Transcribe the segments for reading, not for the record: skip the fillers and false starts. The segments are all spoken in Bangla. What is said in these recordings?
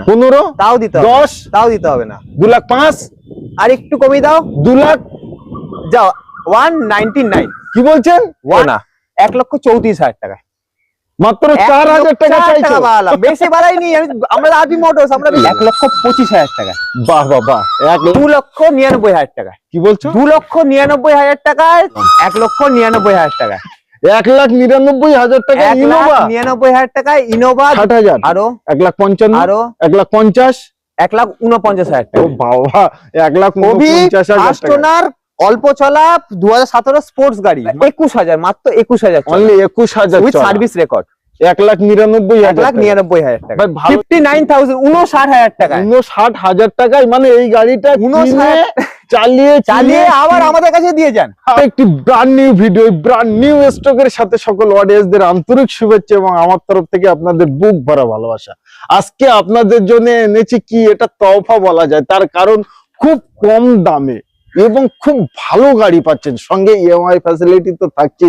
15 তাও দিতে হবে, 10 তাও দিতে হবে না। 2,05,000 আর একটু কমিয়ে দাও, 2 লাখ। যাও 199। কি বলছেন? না 1,34,000 টাকা, মাত্র 4,000 টাকা চাইছো? বেশি বাড়াইনি আমি, আমরা আরবি মোটরস, আমরা 1,25,000 টাকা। বাহ বাহ বাহ। 2,99,000 টাকা। কি বলছো? 2,99,000 টাকায় 1,99,000 টাকা, 1,99,000 টাকা ইনোভা, 1,99,000 টাকায় ইনোভা 60,000, আরো 1,55,000, আরো 1,50,000, 1,49,000 ও টাকা। বাবা 1,49,000 ফার্স্ট টাকা। ওনার অল্প চলা 2017 স্পোর্টস গাড়ি 21,000, মাত্র 21,000, অনলি 21,000 উইথ সার্ভিস রেকর্ড। 1,99,000 1,99,000 টাকা, ভাই ভালো। 59,000, 59,000 টাকা, 59,000 টাকায় মানে এই গাড়িটা 59,000 চালিয়ে আবার আমাদের কাছে দিয়ে যান। একটি brand new video, brand new স্টকের সাথে সকল অডিয়েন্সদের আন্তরিক শুভেচ্ছা এবং আমার তরফ থেকে আপনাদের বুক ভরা ভালোবাসা। আজকে আপনাদের জন্য এনেছি কি, এটা তওফা বলা যায়, তার কারণ খুব কম দামে এবং খুব ভালো গাড়ি পাচ্ছেন, সঙ্গে ইএমআই ফ্যাসিলিটি তো থাকছে।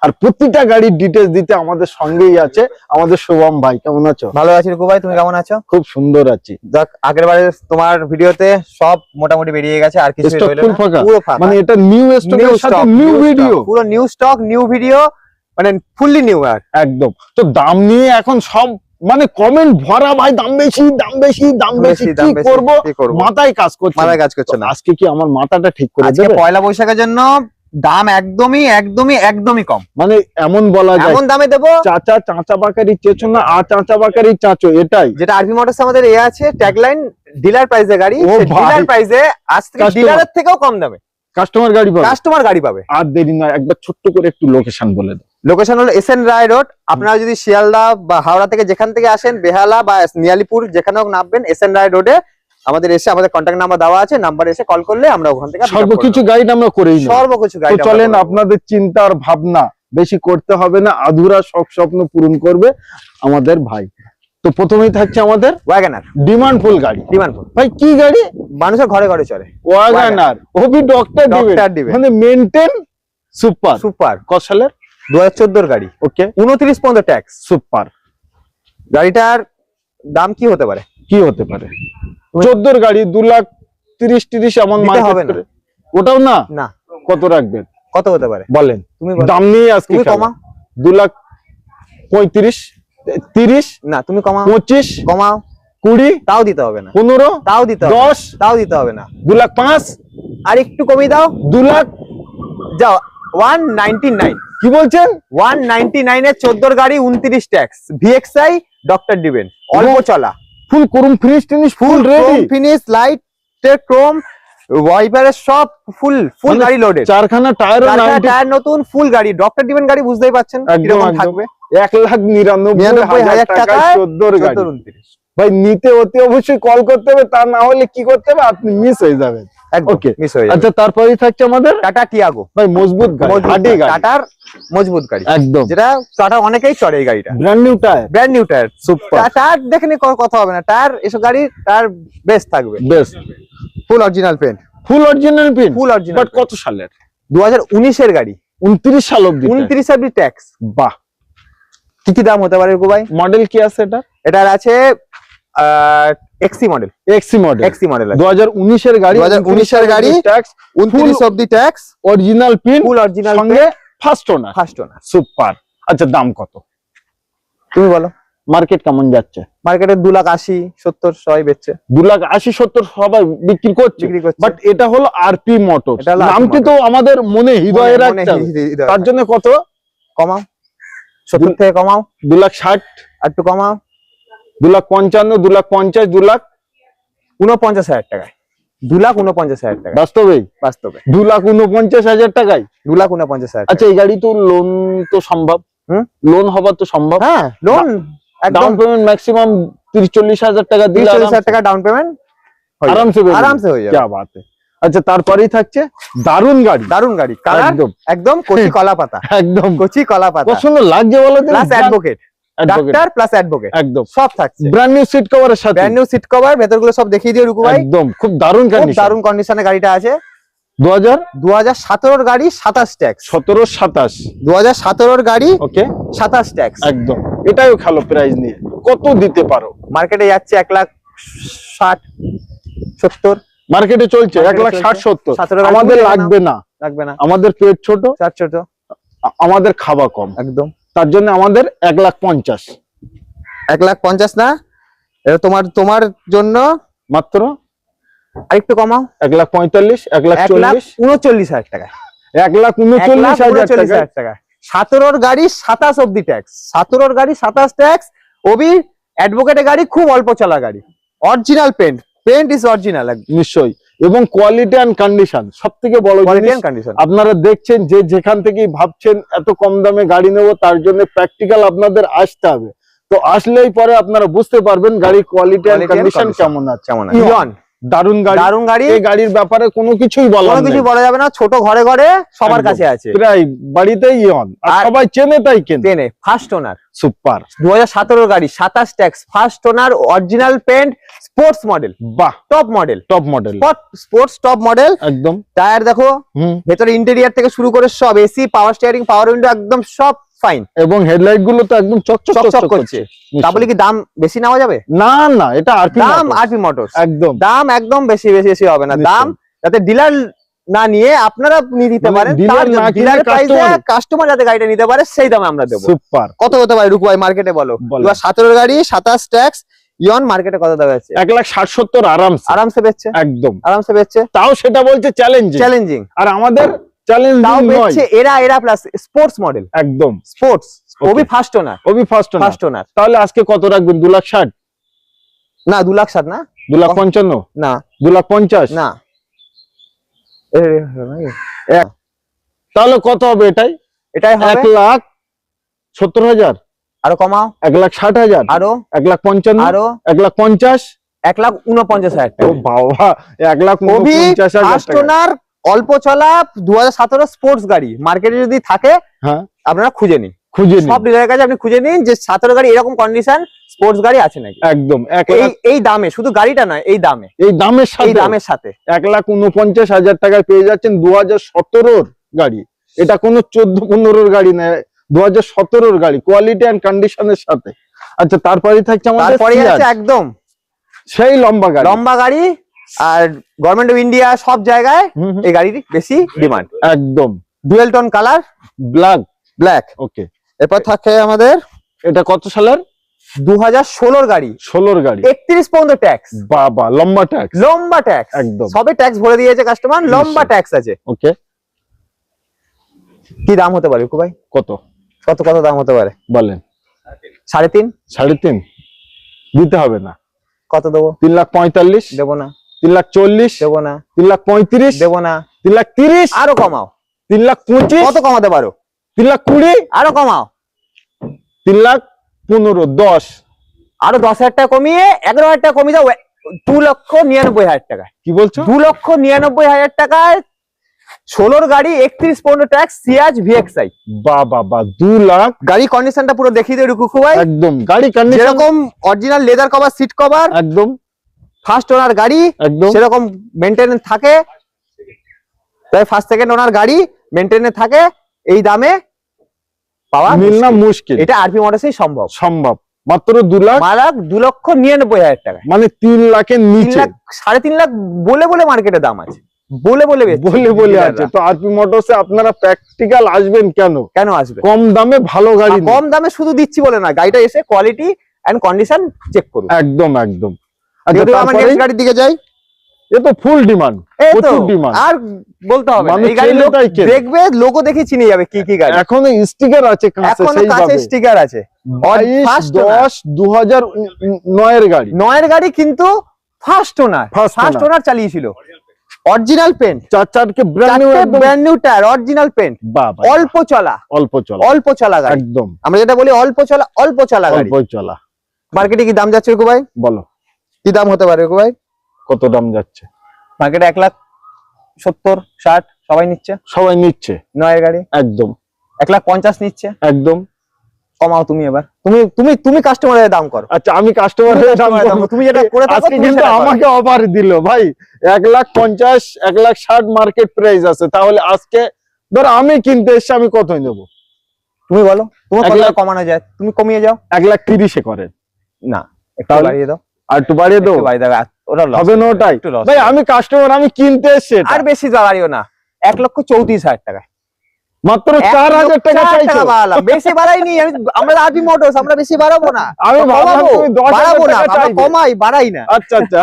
আর প্রতিটা গাড়ির ডিটেলস দিতে আমাদের সঙ্গেই আছে আমাদের শুভম ভাই। কেমন আছো? ভালো আছি রঘু ভাই, তুমি কেমন আছো? খুব সুন্দর আছি। দেখ আগের বারে তোমার ভিডিওতে সব মোটামুটি বেরিয়ে গেছে, আর কিছু স্টক রইলো ফুল না, ফাঁকা, পুরো ফাঁকা। মানে এটা নিউ স্টকের সাথে নিউ ভিডিও, পুরো নিউ স্টক, নিউ ভিডিও, মানে ফুললি নিউ। আর একদম। তো দাম নিয়ে এখন সব মানে কমেন্ট ভরা, ভাই দাম বেশি, কি করব, মাথায় কাজ করছে না। আজকে কি আমার মাথাটা ঠিক করে আজকে দেবে? পয়লা বৈশাখের জন্য দাম একদমই কম, মানে এমন বলা যায়, এমন দামে দেবো চাচা বাকারি চেঁচো না, চাচা বাকারি চাচো, এটাই। যেটা আরবি মোটরস আমাদের আছে ট্যাগলাইন, ডিলার প্রাইসে গাড়ি, ডিলার প্রাইসে আজ থেকে ডিলারের থেকেও কম দামে কাস্টমার গাড়ি পাবে। আর দেরি নয়, একবার ছোট্ট করে একটু লোকেশন বলে দাও। লোকেশন হলো এসএন রায় রোড। আপনারা যদি শিয়ালদা বা হাওড়া থেকে যেখান থেকে আসেন, বেহালা বা নিয়ালিপুর যেখানে হোক নামবেন, এসএন রায় রোডে আমাদের এসে, আমাদের কন্ট্যাক্ট নাম্বার দেওয়া আছে, নাম্বার এসে কল করলে আমরা ওখান থেকে সর্বকিছু গাইড আমরা করেই নেব। সর্বকিছু গাইড। চলেন, আপনাদের চিন্তা আর ভাবনা বেশি করতে হবে না, আধুরা সব স্বপ্ন পূরণ করবে আমাদের ভাই। তো প্রথমেই থাকছে আমাদের ওয়াগনার, ডিমান্ডফুল গাড়ি। ডিমান্ডফুল ভাই কি গাড়ি? মানুষের ঘরে ঘরে চলে ওয়াগনার, ওবি ডক্টর দিবে, মানে মেইনটেইন সুপার। কত সালের? 2014 গাড়ি। ওকে, 29 পর্যন্ত ট্যাক্স। সুপার। গাড়িটার দাম কি হতে পারে? 14 গাড়ি 2,30,000 এমন হবে না, ওটাও না। না কত রাখবেন? কত হতে পারে বলেন, তুমি দাম নিয়ে আজকে কমা। 2,35,000, 30 না তুমি কমাও, 25 কমাও, 20 তাও দিতে হবে না, 15 তাও দিতে হবে, 10 তাও দিতে হবে না, 2,05,000, আর একটু কমিয়ে দাও, 2 লাখ। যাও 199। কি বলছেন? 199 এর 14 গাড়ি, 29 ট্যাক্স, ভিএক্সআই, ডক্টর ডিবেন, অল্প চলা, ফুল করুন, finish full ready, finish, light chrome, ওয়াইপারের সব ফুল গাড়ি লোডেড, চারখানা টায়ার নতুন, ফুল গাড়ি, ডক্টর ডিবেন গাড়ি, বুঝতেই পাচ্ছেন কিরকম থাকবে। 1,99,000 টাকায় 14 গাড়ি। 29 ভাই নিতে অতি অবশ্যই কল করতে হবে, তা না হলে কি করতে হবে, আপনি মিস হয়ে যাবেন। ওকে, মিস হয়ে যাবে। আচ্ছা, তারপরেই থাকছে আমাদের টাটা টিয়াগো। ভাই মজবুত গাড়ি, হাডি গাড়ি, টাটার মজবুত গাড়ি, একদম, যেটা টাটা অনেকেই চড়ে। এই গাড়িটা brand new tyre, super. Tyre দেখে নি কথা হবে না, টায়ার এসব গাড়ি টায়ার বেস্ট থাকবে, best, full original paint, full original paint, full original. But কত সালের? 2019 এর গাড়ি, 29 সাল অবধি, 29 অবধি ট্যাক্স। বাহ। কি দাম হতে পারে গো ভাই? মডেল কি আছে এটা? এটার আছে এক্সি মডেল, এক্সি মডেল আছে, 2019 এর গাড়ি, 2019 এর গাড়ি, ট্যাক্স 29 অবধি ট্যাক্স, অরিজিনাল পিন, ফুল অরিজিনাল, সঙ্গে ফার্স্ট ওনার, সুপার। আচ্ছা, দাম কত তুমি বলো? মার্কেট কেমন যাচ্ছে? মার্কেটে 2,80,70 সবাই বেচছে, 2,80,70 সবাই বিক্রি করছে, বাট এটা হলো আরপি মোটর, নামটি তো আমাদের মনে হৃদয়ে রাখতে হবে, তার জন্য কত কমাও? 70 থেকে কমাও, 2,60,000, আর একটু কমাও, 2,55,000, 2,50,000, 2,49,000 টাকায়, 2,49,000 টাকা। বাস্তবে 2,49,000 টাকায়, 2,49,000। আচ্ছা, এই গাড়ি তো লোন তো সম্ভব, লোন হবার তো সম্ভব? হ্যাঁ, লোন, ডাউন পেমেন্ট ম্যাক্সিমাম 30-40,000 টাকা দিলে 30,000 টাকা ডাউন পেমেন্ট আরামসে হয়ে যাবে। কি বাত है। আচ্ছা, তারপরেই থাকছে দারুন গাড়ি, একদম কচি কলা পাতা, একদম কচি কলা পাতা, কত সুন্দর লাগছে বলো তো। Plus advocate, doctor plus advocate, একদম সব থাকছে। ব্র্যান্ড নিউ সিট কভারের সাথে, ব্র্যান্ড নিউ সিট কভার, ভেতরগুলো সব দেখিয়ে দিও রুকু ভাই, একদম খুব দারুন কন্ডিশন, দারুন কন্ডিশনে গাড়িটা আছে। 2017 গাড়ি 27 ট্যাক্স। 17-27 2017 গাড়ি ওকে 27 ট্যাক্স। একদম, এটাও খেলো প্রাইস নিয়ে কত দিতে পারো? মার্কেটে যাচ্ছে 1,60,70। মার্কেটে চলছে মার্কেটে 1,60,70। 17 গাড়ি আমাদের তুমি লাগবে না, লাগবে না, আমাদের পেট ছোট, চার ছোট আমাদের খাওয়া কম, একদম। তার জন্য আমাদের 1,50,000 1,50,000 না, এটা তোমার জন্য মাত্র। আরেকটু কমাও, 1,45,000, 1,40,000, 1,39,000 টাকা। 1,39,000 টাকা। 17 গাড়ি 27 অব্দি ট্যাক্স। 17 গাড়ি 27 ট্যাক্স। ওবি অ্যাডভোকেটের গাড়ি, খুব অল্প চলা গাড়ি, original paint, paint is original, নিশ্চয়ই। এবং কোয়ালিটি এন্ড কন্ডিশন সব থেকে বড় কোয়ালিটি জিনিস। And condition. আপনারা দেখছেন যে যেখান থেকেই ভাবছেন এত কম দামে গাড়ি নেব, তার জন্য প্র্যাকটিক্যাল আপনাদের আসতে হবে। তো আসলেই পরে আপনারা বুঝতে পারবেন গাড়ির কোয়ালিটি এন্ড কন্ডিশন কেমন আছে। কেমন ইয়ন, ইয়ন দারুন গাড়ি, দারুন গাড়ি। এই গাড়ির ব্যাপারে কোনো কিছুই বলার কোনো কিছু নেই, বলা যাবে না, ছোট ঘরে ঘরে সবার একদম। কাছে আছে, প্রায় বাড়িতেই ইয়ন, আর আর সবাই চেনে তাই কেনে। টেনে ফার্স্ট ওনার। সুপার। 2017 গাড়ি 27 tax, first owner, original paint, sports model, বাহ, top model, top model sports top model. একদম। টায়ার দেখো, হুম। ভেতরে ইন্টেরিয়ার থেকে শুরু করে সব, AC, power steering, power window, একদম সব ফাইন, এবং হেডলাইট গুলো তো একদম চকচক চকচক করছে। করছে। তা বলে কি দাম বেশি নেওয়া যাবে? না না, এটা আরপি দাম মোটরস। আরপি মোটরস, একদম দাম একদম বেশি হবে না। নিশ্চয়ই। দাম যাতে ডিলার না নিয়ে আপনারা নিয়ে দিতে মানে পারেন, dealer না কিনে ডিলার প্রাইসে customer- কাস্টমার যাতে গাড়িটা নিতে পারে সেই দামে আমরা দেবো। সুপার। কত হতে পারে রুকু ভাই মার্কেটে বলো? বলো। 2017 গাড়ি 27 ট্যাক্স, ইয়ন মার্কেটে কত দাম আছে? 1,60,70 আরামসে, আরামসে বেচছে, একদম। আরামসে বেচছে, তাও সেটা বলছে চ্যালেঞ্জিং, চ্যালেঞ্জিং, আর আমাদের চ্যালেঞ্জিং তাও নয়। বেচছে এরা প্লাস স্পোর্টস মডেল, একদম স্পোর্টস, Okay. ওবি ফার্স্ট ওনার, ওবি ফার্স্ট না। First owner. তাহলে আজকে কত রাখবেন? 2,60,000, না 2,60,000 না, 2,55,000, না 2,50,000, না, তাহলে কত হবে? এটাই এটাই হবে। 1,70,000, আরো কমাও, 1,60,000, আরো 1,55,000, আরো 1,50,000। 1,49,000 ও টাকা। বাবা, ওবি 1,49,000 ফার্স্ট টাকা। ওনার, অল্প চলা 2017 স্পোর্টস গাড়ি মার্কেটে যদি থাকে হ্যাঁ, আপনারা খুঁজে নিন, খুঁজে নিন। সব ডিলারের কাছে আপনি খুঁজে নিন যে 17 গাড়ি এরকম কন্ডিশন স্পোর্টস গাড়ি আছে নাকি। একদম এই দামে, শুধু গাড়িটা নয়, এই দামে, এই দামের এই সাথে দামের সাথে 1,49,000 টাকায় পেয়ে যাচ্ছেন 2017 গাড়ি। এটা কোনো 14-15 গাড়ি না, 2017 গাড়ি, কোয়ালিটি এন্ড কন্ডিশনের সাথে। আচ্ছা, তারপরে থাকছে আমাদের তারপরে সিয়াজ, আছে একদম সেই লম্বা গাড়ি। লম্বা গাড়ি, আর গভর্নমেন্ট অফ ইন্ডিয়া সব জায়গায় হুম, হুম, এই গাড়ির বেশি ডিমান্ড। একদম dual tone colour, black. Black. Okay, এরপর থাকে আমাদের এটা কত সালের? 2016 গাড়ি, 16 গাড়ি। 31 পর্যন্ত ট্যাক্স, বাবা, লম্বা ট্যাক্স, লম্বা ট্যাক্স, একদম। সবে ট্যাক্স ভরে দিয়েছে কাস্টমার, লম্বা নিশ্চয়ই। ট্যাক্স আছে। ওকে, কি দাম হতে পারে রুকু ভাই? কত কত কত দাম হতে পারে বলেন? 3.5। 3.5 দিতে হবে না। কত দেবো? 3,45,000, দেবো না, 3,40,000, দেবো না, 3,35,000, দেবো না, 3,30,000, আরো কমাও। 3,25,000, কত কমাতে পারো? 3,20,000, আরো কমাও, 3,15,000, 10। আরো 10,000 টাকা কমিয়ে 11,000 টাকা কমিয়ে দাও, 2,99,000 টাকা। কি বলছো? 2,99,000 টাকায় 16 গাড়ি, 31 পর্যন্ত ট্যাক্স, সিয়াজ ভিএক্সআই। বাবা, 2 লাখ। গাড়ি কন্ডিশনটা পুরো দেখিয়ে দিই রুকু ভাই, একদম গাড়ি কন্ডিশন, যেরকম original leather cover, seat cover, একদম ফার্স্ট ওনার গাড়ি একদম সেরকম মেইনটেনেন্স থাকে, তাই ফার্স্ট সেকেন্ড ওনার গাড়ি মেইনটেনেন্স থাকে। এই দামে পাওয়া মিলনা মুশকিল। মুশকিল, এটা আরপি মোটরসেই সম্ভব। সম্ভব। মাত্র 2 লাখ, মালাক 2,99,000 টাকা, মানে 3 লাখের 3 নিচে। লাখ, 3.5 লাখ বলে মার্কেটে দাম আছে, বলে বেচছে বলে dealerরা। আছে। তো আরপি মোটরসে আপনারা প্র্যাকটিক্যাল আসবেন কেন? কেন আসবে? কম দামে ভালো গাড়ি নিয়ে। কম দামে শুধু দিচ্ছি বলে না, গাড়িটা এসে কোয়ালিটি এন্ড কন্ডিশন চেক করুন। একদম একদম। আচ্ছা, যদি আমরা তারপরে নেক্সট গাড়ির দিকে যাই, এ তো ফুল ডিমান্ড, এই তো প্রচুর ডিমান্ড। আর বলতে হবে না, মানুষ এই গাড়ি লোক চেনে তাই কেনে। দেখবে, লোগো দেখে চিনে যাবে কি কি গাড়ি। এখনো স্টিকার আছে কাছে, এখনো কাছে সেইভাবে। স্টিকার আছে। 22-10-2009 এর গাড়ি, 9 এর গাড়ি, কিন্তু first owner, First first owner। Owner চালিয়েছিল, অরিজিনাল পেন্ট, চারকে ব্র্যান্ড নিউ, একদম। Brand new tyre, original paint, বাবা, অল্প চলা, অল্প চলা, অল্প চলা গাড়ি। একদম আমরা যেটা বলি অল্প চলা গাড়ি। অল্প চলা। মার্কেটে কি দাম যাচ্ছে রুকু ভাই? বলো কি দাম হতে পারে রুকু ভাই? কত দাম যাচ্ছে? মার্কেটে 1,70,60 সবাই নিচ্ছে, সবাই নিচ্ছে, 9 এর গাড়ি। একদম 1,50,000 নিচ্ছে, একদম কমাও তুমি এবার, তুমি তুমি তুমি কাস্টমারের দাম করো। আচ্ছা আমি কাস্টমারের দাম customer এর দাম, করবো। তুমি যেটা করে থাকো আজকে তুমি কিন্তু সেটা করো। আমাকে অফার দিল ভাই, 1,50,000 1,60,000 মার্কেট প্রাইস আছে, তাহলে আজকে ধর আমি কিনতে এসছি, আমি কতই নেবো? তুমি বলো তোমার 1 কত লাখ- কমানো যায়, তুমি কমিয়ে যাও। 1,30,000 করেন, না একটু তাহলে? বাড়িয়ে দাও, আর একটু বাড়িয়ে দেবো? একটু বাড়িয়ে দাও, ওটা loss হবে না হয়ে যাবে, ওটাই? একটু loss ভাই হয়ে যাবে। আমি কাস্টমার, আমি কিনতে এসছি এটা। আর বেশি বাড়িও না, 1,34,000 টাকা, মাত্র 4,000 টাকা 1,04,000 চাইছো? বাড়ালাম, বেশি বাড়াইনি আমি, আমরা আরবি মোটরস, আমরা বেশি বাড়াবো না, আমি ভাবলাম কমাবো, তুমি 10,000 বাড়াবো না, টাকা আমরা চাইবে। কমাই বাড়াই না। আচ্ছা আচ্ছা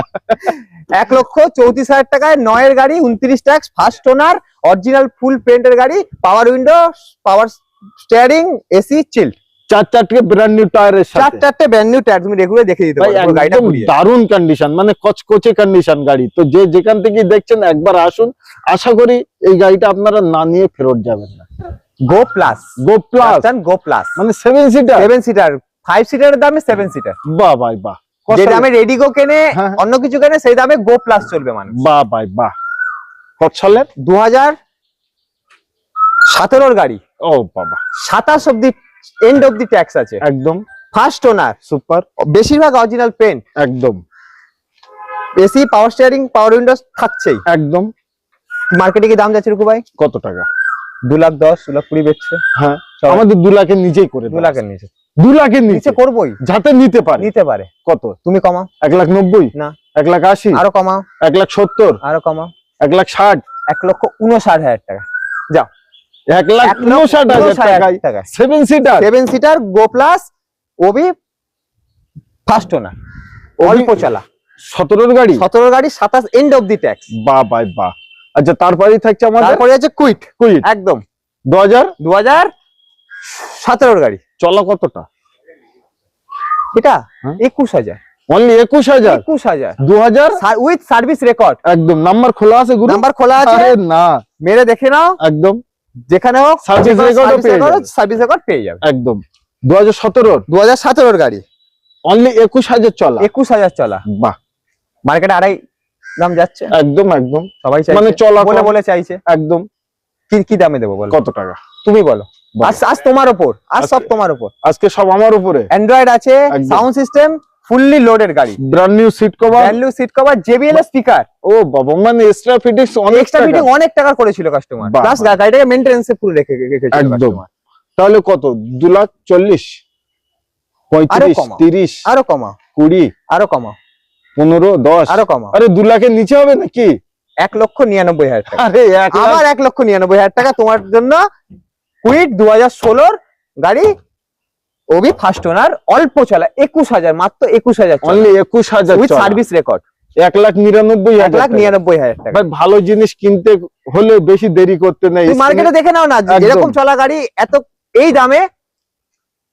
1,34,000 টাকায় 9 গাড়ি, 29 tax, first owner, original full পেন্টের গাড়ি, power window, power steering, AC, chill, 4 brand new টায়ারের সাথে। 4 ব্র্যান্ড নিউ টায়ার, তুমি রেগুলার দেখে দিতে ভাই পারো পুরো গাড়িটা একদম ঘুরিয়ে। দারুণ কন্ডিশন, মানে কচকচে কন্ডিশন গাড়ি। তো যে যেখান থেকে দেখছেন একবার আসুন, আশা করি এই গাড়িটা আপনারা না নিয়ে ফেরত যাবেন না। গো প্লাস, গো প্লাস গো প্লাস মানে 7 সিটার। 7 সিটার, 5 সিটারের দামে 7 সিটার, বাহ ভাই বাহ, যে দামে রেডিগো কেনে, হ্যাঁ। অন্য কিছু কেনে, সেই দামে গো প্লাস চলবে মানুষ। বাহ ভাই বাহ। কত সালের? 2017 গাড়ি, ও বাবা, 27 অব্দি এন্ড অব্দি ট্যাক্স আছে, একদম ফার্স্ট ওনার, সুপার, বেশিরভাগ অরিজিনাল পেন্ট, একদম এসি, পাওয়ার স্টিয়ারিং, পাওয়ার উইন্ডোজ থাকছেই। একদম। মার্কেটে কি দাম যাচ্ছে রুকু ভাই? কত টাকা? 2,10,000 2,20,000 বেচছে। হ্যাঁ সবাই- আমাদের 2 লাখের নিচেই করে 2 লাখের নিচে 2 লাখের নিচে নিচে করবোই, যাতে নিতে পারে। নিতে পারে। কত? তুমি কমাও, 1,90,000, না 1,80,000, আরো কমাও, 1,70,000, আরো কমাও, 1,60,000, 1,59,000 টাকা, যাও 1,59,000 টাকায় 7 সিটার। 7 সিটার গো প্লাস, ওবি ফার্স্ট ওনার, অল্প চালা, 17 গাড়ি। 17 গাড়ি, 27 এন্ড অফ দি ট্যাক্স। বাহ ভাই বাহ। আচ্ছা তারপরেই থাকছে আমাদের তারপরে আছে কুইট, কুইট একদম 2017 গাড়ি, চলা কতটা? এটা হ্যাঁ। 21,000, অনলি 21,000। 21,000 2000 উইথ সার্ভিস রেকর্ড, একদম নাম্বার খোলা আছে গুরু? নাম্বার খোলা আছে, আরে না, মেরে দেখে নাও, একদম যেখানে হোক Service record ও পেয়ে যাবে। সার্ভিস রেকর্ড পেয়ে যাবে। একদম 2017 2017 গাড়ি, অনলি 21,000 চলা। 21,000 চলা, বাহ মার্কেটে আড়াই দাম যাচ্ছে, একদম একদম সবাই চাইছে, মানে চলা বলে কম। বলে চাইছে, একদম। কি কি দামে দেবো বলো, কত টাকা? তুমি বলো, বলো। আজ তোমার উপর, আজ সব আজকে- তোমার উপর। আজকে সব আমার উপরে। অ্যান্ড্রয়েড আছে, একদম। সাউন্ড সিস্টেম ফুললি লোডেড গাড়ি, brand new seat cover. Brand new seat cover, JBL speaker, ও বাবা, মানে এক্সট্রা ফিটিংস অনেক এক্সট্রা টাকা। ফিটিং অনেক টাকা করেছিল কাস্টমার, বাহ, প্লাস বাহ। গাড়িটাকে মেইনটেনেন্সে পুরো রেখেছিল একদম। customer। তাহলে কত? 2,40,000, 35, কমাও। 30, আরো কমাও, 20, আরো কমাও, 15, 10। আরো কমাও, আরে 2 লাখের নিচে হবে নাকি? 1,99,000 টাকা, আরে 1 লাখ। আবার 1,99,000 টাকা তোমার জন্য। কুইট 2016 গাড়ি, ওবি ফার্স্ট ওনার, অল্প চলা, 21,000, মাত্র 21,000 অনলি 21,000 উইথ চলা। সার্ভিস রেকর্ড, 1,99,000 টাকা। 1,99,000 টাকা। ভাই ভালো জিনিস কিনতে হলে বেশি দেরি করতে নেই। তুমি মার্কেটে দেখে নাও না, একদম। যেরকম চলা গাড়ি এত এই দামে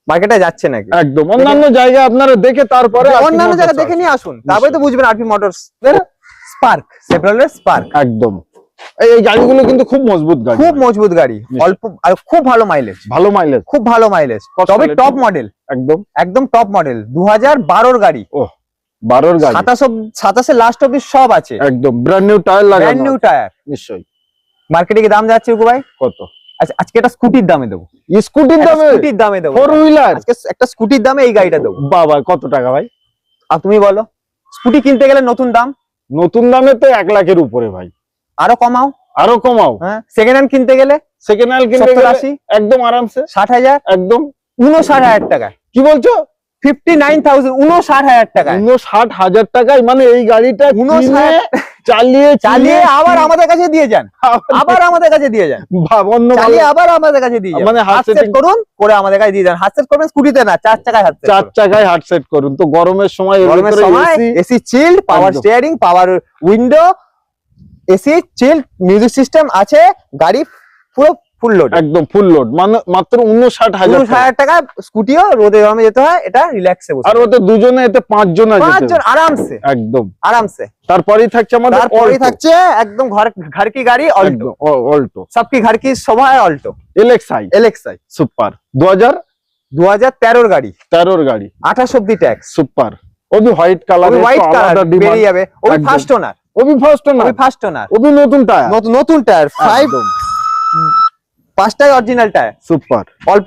মার্কেটে যাচ্ছে নাকি। একদম অন্যান্য জায়গায় আপনারা দেখে তারপরে অন্যান্য জায়গা দেখে নিয়ে আসুন, তারপরে তো বুঝবেন আরপি মোটরস স্পার্ক, সেভরলের স্পার্ক, একদম। এই গাড়িগুলো কিন্তু খুব মজবুত গাড়ি, খুব মজবুত গাড়ি, নিশ্চয়ই। অল্প আর খুব ভালো মাইলেজ, ভালো মাইলেজ। খুব ভালো মাইলেজ, কত তবে সালের? টপ মডেল, একদম একদম টপ মডেল, 2012 গাড়ি, 12 গাড়ি। 27 লাস্ট অব্দি সব আছে, একদম ব্র্যান্ড নিউ টায়ার ব্র্যান্ড লাগানো নিউ টায়ার। নিশ্চয়ই। মার্কেটে কি দাম যাচ্ছে রুকু ভাই? কত? আচ্ছা আজকে একটা স্কুটির দামে দেবো, স্কুটির দামে? স্কুটির দামে দেবো, 4 হুইলার? আজকে একটা স্কুটির দামে এই গাড়িটা দেবো। বাবা কত টাকা ভাই? আর তুমি বলো, স্কুটি কিনতে গেলে নতুন দাম, নতুন দামে তো 1 লাখের উপরে ভাই। আরো কমাও, আরো কমাও। হ্যাঁ সেকেন্ড হ্যান্ড কিনতে গেলে সেকেন্ড হ্যান্ড কিনতে 70, গেলে 80, একদম আরামসে 60,000, একদম। 59,000 টাকা, কি বলছো? 59,000, 59,000 টাকা 59,000 টাকায় মানে এই গাড়িটা 59,000 চালিয়ে চালিয়ে আবার আমাদের কাছে দিয়ে যান, আবার আমাদের কাছে দিয়ে যান, অন্য চালিয়ে আবার আমাদের কাছে দিয়ে যান, মানে হাত হাত সেট setting- করুন, করে আমাদের কাছে দিয়ে যান। হাত সেট করবেন স্কুটিতে না, 4 চাকায় হাত সেট 4 চাকায় হার্ড সেট করুন। তো গরমের সময় এর গরমের ভিতরে সময় AC, এসি চিল্ড, পাওয়ার একদম। Steering, power window, AC child, music system আছে, গাড়ি পুরো ফুল লোড, একদম ফুল লোড, মানে মাত্র 59,000 টাকা। 59,000 টাকা। স্কুটিও রোদে গরমে যেতে হয়, এটা রিল্যাক্সে বসে আর ওতে দুজনে এতে 5 জন আছে 5 জন আরামসে, একদম। আরামসে। তারপরেই থাকছে আমাদের তারপরে Alto। থাকছে একদম ঘর কি গাড়ি, অল্টো, একদম অল্টো সবকি ঘর কি সবাই অল্টো, LXi এলএক্সআই, সুপার 2013 2013 গাড়ি, গাড়ি 28 অব্দি ট্যাক্স, সুপার। ওবি হোয়াইট কালার, হোয়াইট কালার বেরিয়ে যাবে, ওই একদম। ফার্স্ট ওনার, ওবি ফার্স্ট না, ওই ফার্স্ট ওনার, ওবি নতুন টায়ার, নতুন টায়ার, 5 একদম 5টাই অরিজিনাল টায়ার, সুপার। অল্প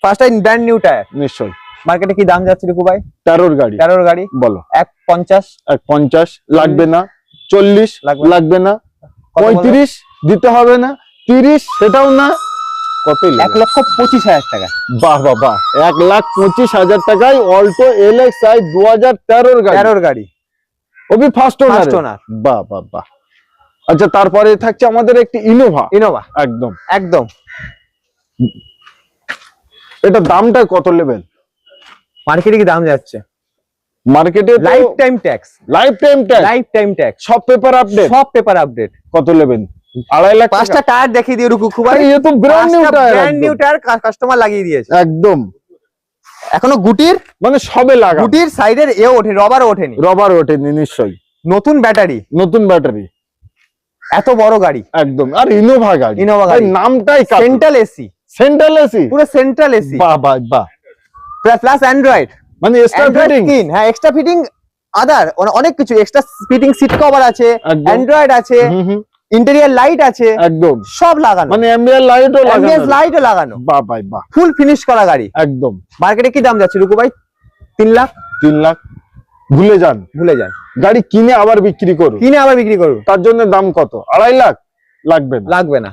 ফার্স্ট ব্র্যান্ড নিউ টায়ার। নিশ্চয়ই। মার্কেটে কি দাম যাচ্ছে রিকু ভাই? 13 গাড়ি। 13 গাড়ি বলো। 150 150 লাগবে না, 40 লাগবে না, 35 দিতে হবে না, 30 সেটাও না, কতই 1,25,000 টাকা। বাহ বাহ বাহ, 1,25,000 টাকায় অল্টো LXi 2013 গাড়ি। 13 গাড়ি ওবি ফার্স্ট ফার্স্ট ওনার। ওনার। বাহ বাহ বাহ। আচ্ছা, তারপরে থাকছে আমাদের একটি ইনোভা। ইনোভা একদম একদম। এটা দামটা কত লেভেল? মার্কেটে কি দাম যাচ্ছে? মার্কেটে life time tax. Life time tax. Life time tax. সব পেপার আপডেট। সব পেপার আপডেট। কত লেভেল? 2.5 লাখ। পাঁচটা টায়ার দেখিয়ে দিয়ে রুকু ভাই। ये तो brand new tyre. Brand new tyre customer লাগিয়ে দিয়েছে একদম। এখনো গুটির মানে সবে লাগা, গুটির সাইডের ওঠে, রবার ওঠেনি। রবার ওঠেনি। নিশ্চয়ই। নতুন ব্যাটারি, নতুন ব্যাটারি, এত বড় গাড়ি। একদম। আর ইনোভা গাড়ি। ইনোভা গাড়ি, নামটাই সেন্ট্রাল এসি। সেন্ট্রাল এসি, পুরো সেন্ট্রাল এসি। বাহ বাহ বাহ। প্লাস অ্যান্ড্রয়েড, মানে এক্সট্রা ফিটিং। হ্যাঁ এক্সট্রা ফিটিং, আদার অনেক কিছু এক্সট্রা ফিটিং, সিট কভার আছে, অ্যান্ড্রয়েড আছে, ইন্টেরিয়র লাইট আছে, একদম সব লাগানো। মানে অ্যাম্বিয়েন্ট লাইটও লাগানো। অ্যাম্বিয়েন্ট লাইটও লাগানো। বাহ বাহ বাহ। ফুল ফিনিশ করা গাড়ি। একদম। মার্কেটে কি দাম যাচ্ছে রুকু ভাই? 3 লাখ। 3 লাখ ভুলে যান, ভুলে যান। গাড়ি কিনে আবার বিক্রি করুন। কিনে আবার বিক্রি করুন। তার জন্য দাম কত? 2.5 লাখ লাগবে না। লাগবে না।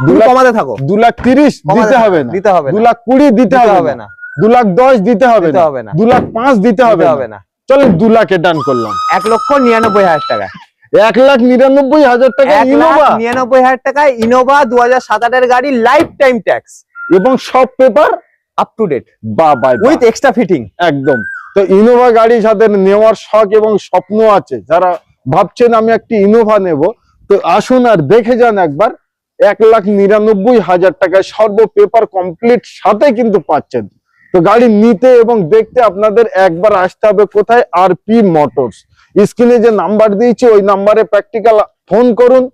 2 লাখ কমাতে থাকো। 2,30,000 দিতে হবে না। দিতে হবে না। 2,20,000 দিতে হবে না। 2,10,000 দিতে হবে না। 2,05,000 দিতে হবে না। চলো 2 লাখে ডান করলাম। 1,99,000 টাকা। 1,99,000 টাকা ইনোভা। 1,99,000 টাকায় ইনোভা 2007 এর গাড়ি, লাইফ টাইম ট্যাক্স এবং সব পেপার আপ টু ডেট বাহ বাহ উইথ এক্সট্রা ফিটিং। একদম। তো ইনোভা গাড়ি যাদের নেওয়ার শখ এবং স্বপ্ন আছে, যারা ভাবছেন আমি একটি ইনোভা নেব, তো আসুন আর দেখে যান একবার। 1,99,000 টাকায় সর্ব পেপার কমপ্লিট সাথে কিন্তু পাচ্ছেন। তো গাড়ি নিতে এবং দেখতে আপনাদের একবার আসতে হবে কোথায়? RP motors. স্ক্রিনে যে নাম্বার দিয়েছি ওই নাম্বারে প্র্যাকটিক্যাল ফোন করুন।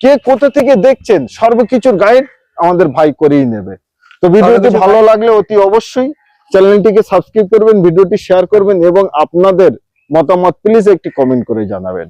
কে কোথা থেকে দেখছেন সর্বকিছুর গাইড আমাদের ভাই করেই নেবে। তো ভিডিওটি ভালো লাগলে অতি অবশ্যই চ্যানেলটিকে সাবস্ক্রাইব করবেন, ভিডিওটি শেয়ার করবেন এবং আপনাদের মতামত প্লিজ একটি কমেন্ট করে জানাবেন।